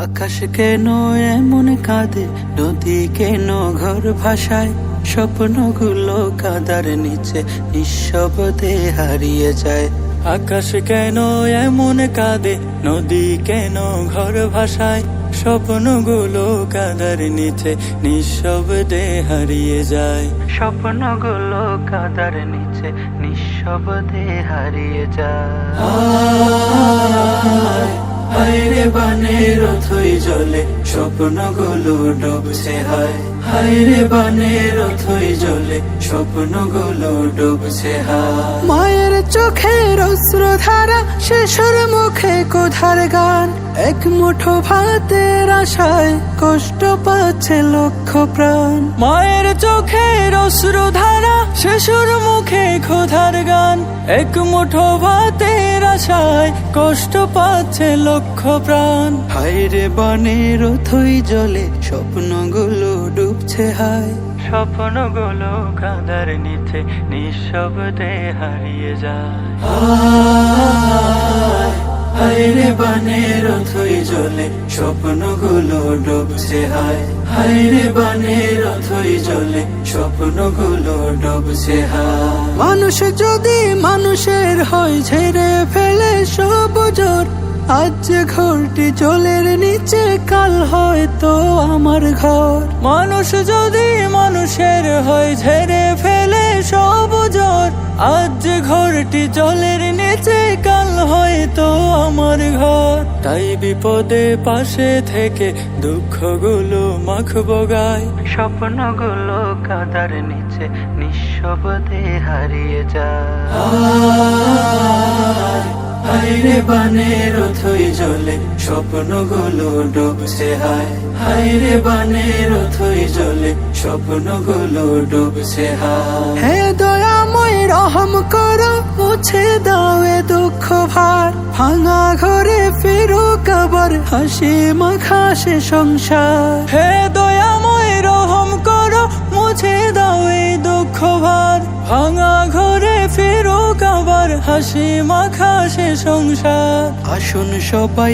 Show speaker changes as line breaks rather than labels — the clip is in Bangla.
আকাশ কেন এমন কাঁদে, নদী কেন ঘর ভাসায়, স্বপ্নগুলো কাদার নিচে নিঃশব্দে হারিয়ে যায়। আকাশ কেন এমন কাঁদে, নদী কেন ঘর ভাসায়, স্বপ্নগুলো কাদার নিচে নিঃশব্দে হারিয়ে যায়। স্বপ্নগুলো কাদার নিচে নিঃশব্দে হারিয়ে যায়। হায়রে বানের অথই জলে স্বপ্নগুলো ডুবছে হায়, হায়রে বানের অথই জলে স্বপ্নগুলো ডুবছে হায়। মায়ের চোখের অশ্রুধারা, শিশুর মুখে কোধার গান, এক মুঠো ভাতের আশায় কষ্ট পাচ্ছে লক্ষ প্রাণ। মায়ের চোখের অশ্রুধারা, শিশুর মুখে ক্ষুধার গান, এক মুঠো ভাতের আশায় কষ্ট পাচ্ছে লক্ষ প্রাণ। হায়রে বানের অথই জলে স্বপ্নগুলো ডুবছে হায়, স্বপ্নগুলো কাঁদার নিচে নিঃশব্দে হারিয়ে যায়। হায়রে বানের অথই জলে স্বপ্নগুলো ডুবছে হায়, হায়রে বানের অথই জলে স্বপ্নগুলো ডুবছে হায়। মানুষ যদি মানুষের হয়, ঝেড়ে ফেলে সব জোর, আজ ঘরটি জলের নিচে, কাল হয়তো আমার ঘর। মানুষ যদি মানুষের হয়, ঝেড়ে ফেলে সব জোর, আজ ঘরটি জলের নিচে, কাল হয়তো আমার ঘর। তাই বিপদে পাশে থেকে দুঃখগুলো মাখবো গায়, স্বপ্নগুলো কাদার নিচে নিঃশব্দে হারিয়ে যায়। হায়রে বানের অথই জলে স্বপ্নগুলো ডুবছে হায়, হায়রে বানের অথই জলে স্বপ্নগুলো ডুবছে হায়। হে দয়াময় রহম করো, মুছে দাও এ দুঃখ ভার, ভাঙা ঘরে ফিরুক আবার হাসি মাখা সে সংসার। হে দয়াময় রহম করো, মুছে দাও এই দুঃখ ভার, ভাঙা ঘরে ফিরুক আবার হাসি মাখা সে সংসার। আসুন সবাই